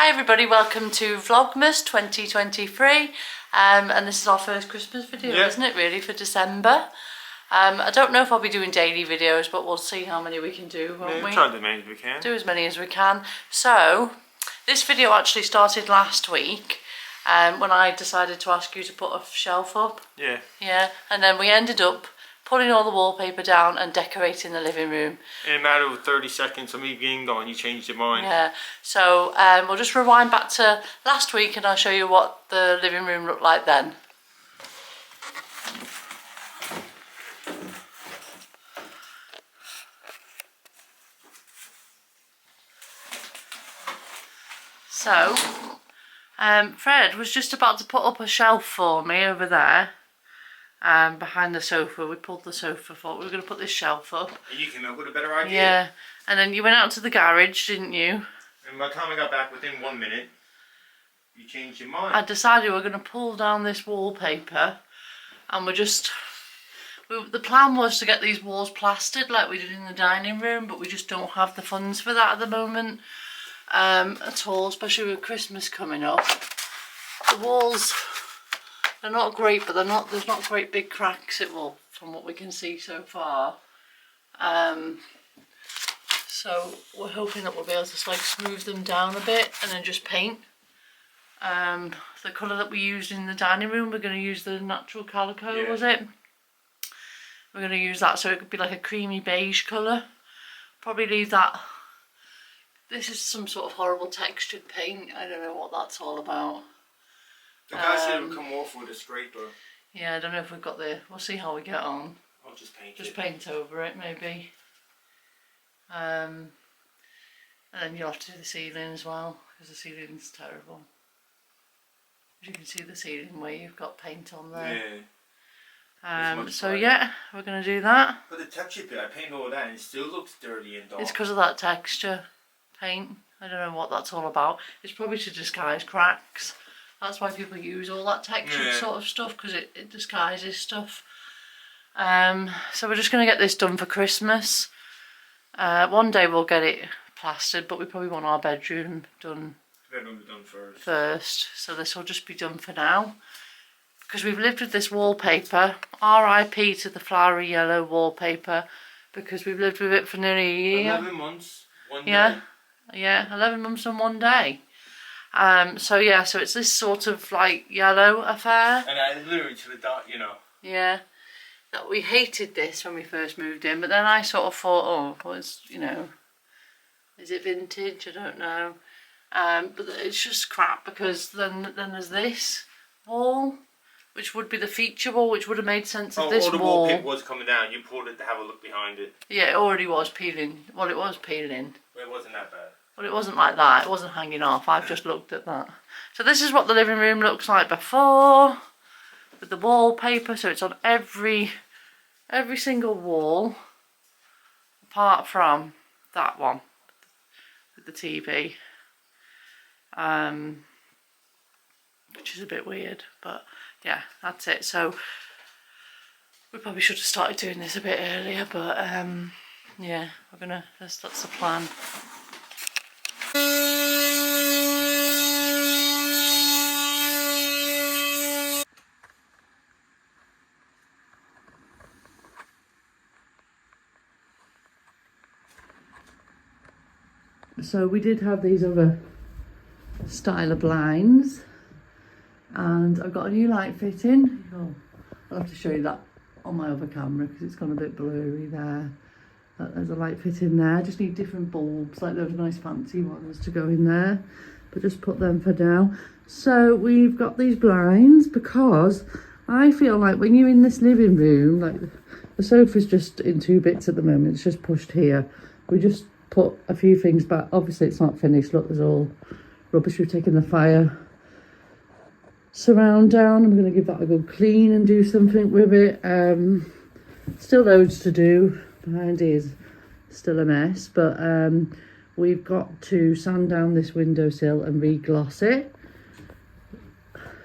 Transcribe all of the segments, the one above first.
Hi everybody, welcome to Vlogmas 2023 and this is our first Christmas video, isn't it really, for December. I don't know if I'll be doing daily videos, but we'll see how many we can do, won't we? Try to do as many as we can. Do as many as we can. So, this video actually started last week when I decided to ask you to put a shelf up. Yeah. Yeah, and then we ended up pulling all the wallpaper down and decorating the living room. In a matter of 30 seconds of me being gone, you changed your mind. Yeah, so we'll just rewind back to last week and I'll show you what the living room looked like then. So, Fred was just about to put up a shelf for me over there. Behind the sofa. We pulled the sofa for. We were going to put this shelf up. And you came up with a better idea. Yeah, and then you went out to the garage, didn't you? And by the time I got back, within 1 minute, you changed your mind. I decided we're going to pull down this wallpaper, and the plan was to get these walls plastered like we did in the dining room, but we just don't have the funds for that at the moment at all, especially with Christmas coming up. The walls, they're not great, but there's not great big cracks from what we can see so far. So we're hoping that we'll be able to like smooth them down a bit and then just paint. The colour that we used in the dining room, we're going to use the natural calico, was it? We're going to use that so it could be like a creamy beige colour. Probably leave that. This is some sort of horrible textured paint. I don't know what that's all about. The guy said it would come off with a scraper. Yeah, I don't know if we've got we'll see how we get on. I'll just paint it. Just paint over it, maybe. And then you'll have to do the ceiling as well, because the ceiling's terrible. As you can see the ceiling where you've got paint on there. Yeah. So yeah, we're going to do that. But the texture bit, I paint all that and it still looks dirty and dark. It's because of that texture paint. I don't know what that's all about. It's probably to disguise cracks. That's why people use all that textured sort of stuff, because it disguises stuff. So we're just going to get this done for Christmas. One day we'll get it plastered, but we probably want our bedroom done first. So this will just be done for now. Because we've lived with this wallpaper. R.I.P. to the flowery yellow wallpaper. Because we've lived with it for nearly a year. 11 months, 1 day. Yeah, 11 months and 1 day. So it's this sort of like yellow affair. And I literally to the dot, you know. Yeah. That we hated this when we first moved in, but then I sort of thought, is it vintage? I don't know. But it's just crap, because then there's this wall, which would be the feature wall, which would have made sense of this wall. The wallpaper was coming down, you pulled it to have a look behind it. Yeah, it already was peeling. Well, it was peeling. But it wasn't that bad. But it wasn't like that, it wasn't hanging off. I've just looked at that. So this is what the living room looks like before, with the wallpaper. So it's on every single wall, apart from that one with the TV, which is a bit weird, but yeah, that's it. So we probably should have started doing this a bit earlier, but yeah, that's the plan. So we did have these other style of blinds, and I've got a new light fitting. I'll have to show you that on my other camera because it's gone a bit blurry there. There's a light fitting there. I just need different bulbs, like those nice fancy ones to go in there, but just put them for now. So we've got these blinds because I feel like when you're in this living room, like the sofa's just in 2 bits at the moment, it's just pushed here. We just put a few things back. Obviously it's not finished. Look, there's all rubbish. We've taken the fire surround down. I'm going to give that a good clean and do something with it. Still loads to do. Behind here is still a mess, but we've got to sand down this windowsill and re-gloss it.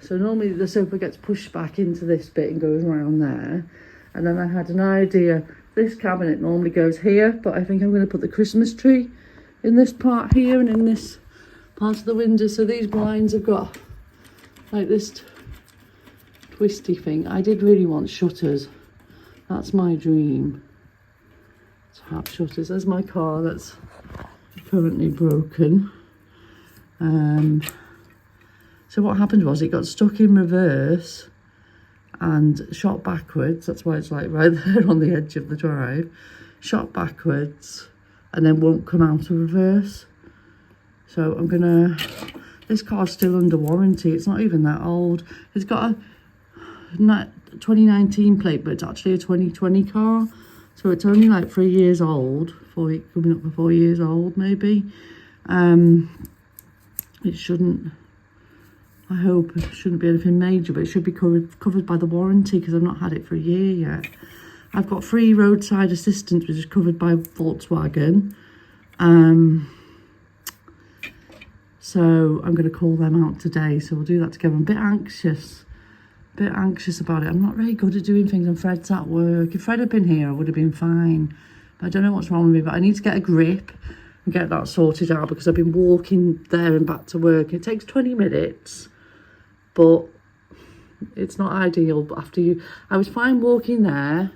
So normally the sofa gets pushed back into this bit and goes around there. And then I had an idea. This cabinet normally goes here, but I think I'm going to put the Christmas tree in this part here and in this part of the window. So these blinds have got like this twisty thing. I did really want shutters. That's my dream, to have shutters. There's my car that's currently broken. So what happened was it got stuck in reverse and shot backwards. That's why it's like right there on the edge of the drive. Shot backwards and then won't come out of reverse. So I'm gonna, this car's still under warranty. It's not even that old. It's got a 2019 plate, but it's actually a 2020 car. So it's only like 3 years old, coming up for 4 years old maybe. It shouldn't, I hope it shouldn't be anything major, but it should be covered by the warranty because I've not had it for a year yet. I've got free roadside assistance, which is covered by Volkswagen. So I'm going to call them out today. So we'll do that together. I'm a bit anxious about it. I'm not very good at doing things when Fred's at work. If Fred had been here, I would have been fine. But I don't know what's wrong with me, but I need to get a grip and get that sorted out because I've been walking there and back to work. It takes 20 minutes, but it's not ideal. But I was fine walking there.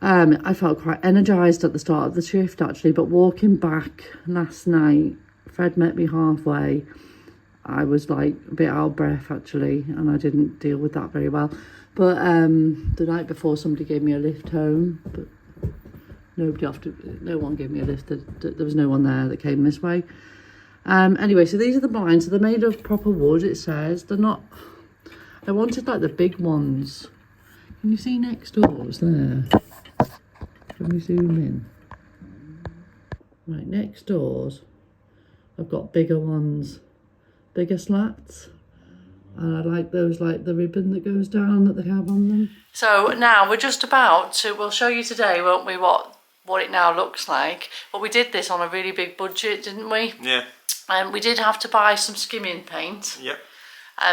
I felt quite energised at the start of the shift actually, but walking back last night, Fred met me halfway. I was like a bit out of breath actually, and I didn't deal with that very well. But the night before somebody gave me a lift home, but no one gave me a lift. There was no one there that came this way. Anyway, so these are the blinds. So they're made of proper wood, it says. They're not, I wanted like the big ones. Can you see next doors there? Can we zoom in? Right, next doors, I've got bigger ones, bigger slats. And I like those, like the ribbon that goes down that they have on them. So now we're just about to, we'll show you today, won't we, what it now looks like. But we did this on a really big budget, didn't we? Yeah. We did have to buy some skimming paint. Yep.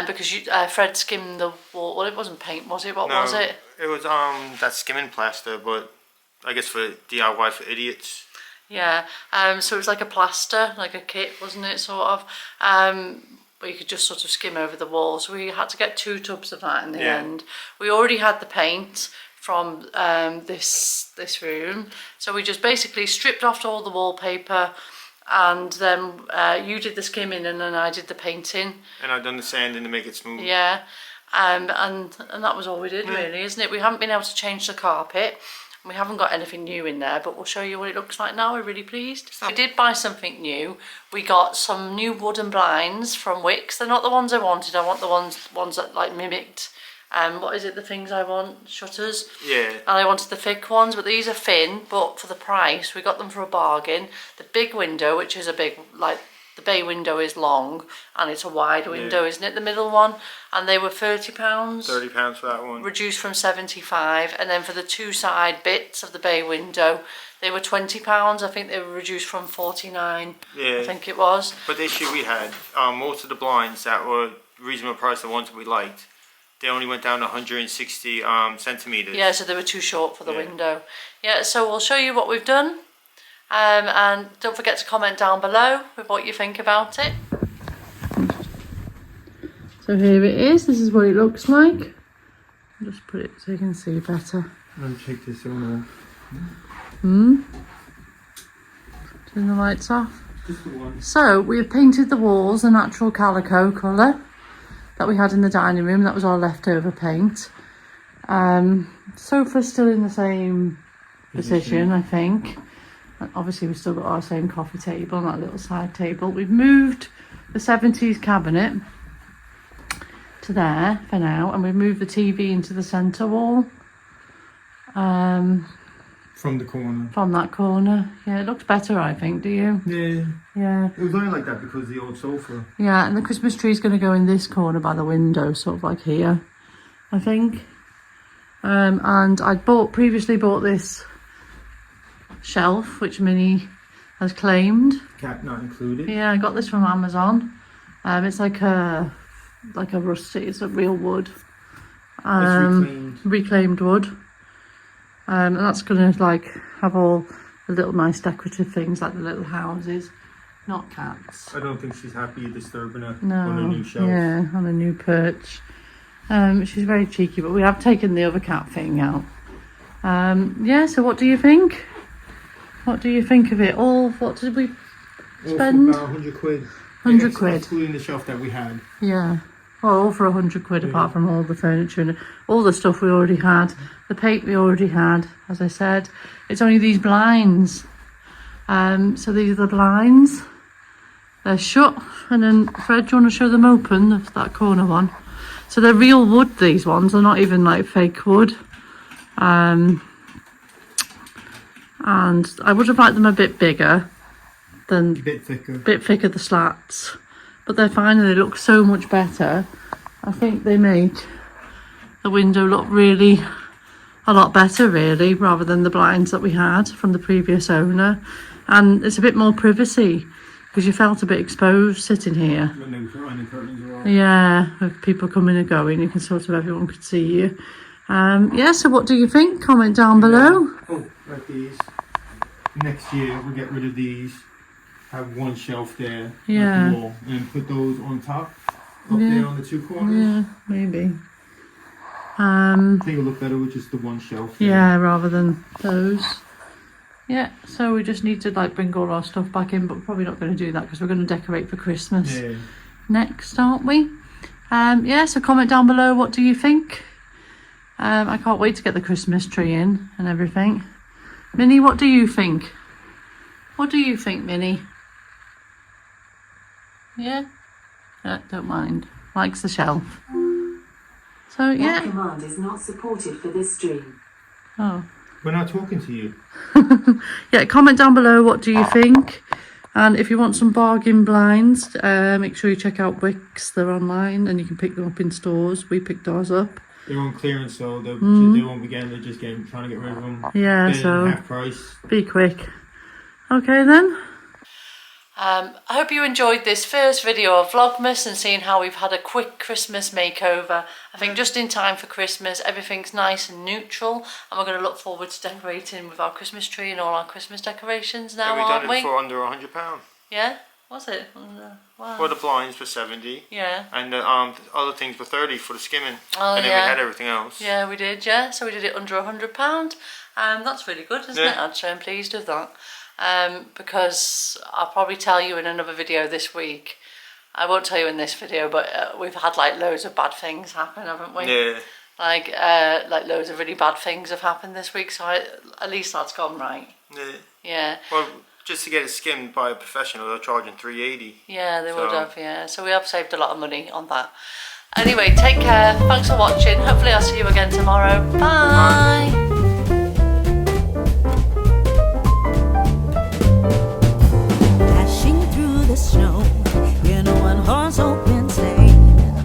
Because Fred skimmed the wall. Well, it wasn't paint, was it? What was it? It was that skimming plaster, but I guess for DIY for idiots. Yeah. So it was like a plaster, like a kit, wasn't it? Sort of. But you could just sort of skim over the wall. So we had to get 2 tubs of that in the end. We already had the paint from this room, so we just basically stripped off all the wallpaper, and then you did the skimming and then I did the painting. And I've done the sanding to make it smooth. Yeah, and that was all we did really, isn't it? We haven't been able to change the carpet. We haven't got anything new in there, but we'll show you what it looks like now. We're really pleased. We did buy something new. We got some new wooden blinds from Wix. They're not the ones I wanted. I want the ones that like mimicked. What is it, the things I want? Shutters? Yeah. And I wanted the thick ones, but these are thin, but for the price, we got them for a bargain. The big window, which is a big, like, the bay window is long, and it's a wide window, isn't it, the middle one? And they were £30. £30 for that one. Reduced from 75, and then for the 2 side bits of the bay window, they were £20. I think they were reduced from 49. Yeah. I think it was. But the issue we had, most of the blinds that were reasonable price, the ones that we liked, they only went down 160 centimetres. Yeah, so they were too short for the window. Yeah, so we'll show you what we've done. And don't forget to comment down below with what you think about it. So here it is. This is what it looks like. I'll just put it so you can see better. I'll take this one off. Turn the lights off. Just the one. So we've painted the walls a natural calico colour that we had in the dining room. That was our leftover paint. Sofa's still in the same position, I think. Obviously we've still got our same coffee table and that little side table. We've moved the 70s cabinet to there for now, and we've moved the TV into the centre wall. From the corner. From that corner. Yeah, it looks better, I think, do you? Yeah. Yeah. It was only like that because of the old sofa. Yeah, and the Christmas tree's going to go in this corner by the window, sort of like here, I think. And I'd previously bought this shelf, which Minnie has claimed. Cat not included. Yeah, I got this from Amazon. It's like a rusty, it's a real wood. It's reclaimed wood. And that's gonna like have all the little nice decorative things like the little houses not cats. I don't think she's happy disturbing her No, on a new shelf. yeah, on a new perch. She's very cheeky, but we have taken the other cat thing out. Yeah, so what do you think? What do you think of it all? What did we spend? All for about 100 quid. 100 quid. Including the shelf that we had. Yeah. Well, all for 100 quid apart from all the furniture and all the stuff we already had. The paint we already had, as I said. It's only these blinds. So these are the blinds. They're shut. And then, Fred, do you want to show them open? That corner one. So they're real wood, these ones. They're not even like fake wood. And I would have liked them a bit bigger. Than, A bit thicker. Bit thicker, the slats. But they're fine and they look so much better. I think they make the window look really a lot better, really, rather than the blinds that we had from the previous owner. And it's a bit more privacy because you felt a bit exposed sitting here. When they were running curtains as well. Yeah, with people coming and going, you can sort of, everyone could see you. Yeah, so what do you think? Comment down below. Oh, like these. Next year we'll get rid of these. Have one shelf there, Yeah. like the wall, and put those on top, up there on the two corners. Yeah, maybe. I think it'll look better with just the one shelf. Yeah, rather than those. Yeah, so we just need to like bring all our stuff back in, but we're probably not going to do that because we're going to decorate for Christmas next, aren't we? Yeah, so comment down below, what do you think? I can't wait to get the Christmas tree in and everything. Minnie, what do you think? What do you think, Minnie? Yeah? Don't mind. Likes the shelf. So, yeah. That command is not supported for this stream. Oh. We're not talking to you. Yeah, comment down below, what do you think? And if you want some bargain blinds, make sure you check out Wix. They're online and you can pick them up in stores. We picked ours up. They're on clearance, so they won't be getting. They're just trying to get rid of them. Yeah, so half price. Be quick. Okay then. I hope you enjoyed this first video of Vlogmas and seeing how we've had a quick Christmas makeover. I think just in time for Christmas, everything's nice and neutral, and we're going to look forward to decorating with our Christmas tree and all our Christmas decorations now, aren't we? We've done it for under £100. Yeah? Was it? Wow. For the blinds for 70. Yeah. And the other things were 30 for the skimming. Oh, and then yeah. we had everything else. Yeah, we did, yeah. So we did it under £100. That's really good, isn't it? Actually, I'm pleased with that. Because I'll probably tell you in another video this week. I won't tell you in this video, but we've had like loads of bad things happen, haven't we? Yeah. Like loads of really bad things have happened this week, so at least that's gone right. Yeah. Yeah. Well, just to get it skimmed by a professional, they're charging $380. Yeah, they would have, yeah. So we have saved a lot of money on that. Anyway, take care. Thanks for watching. Hopefully I'll see you again tomorrow. Bye.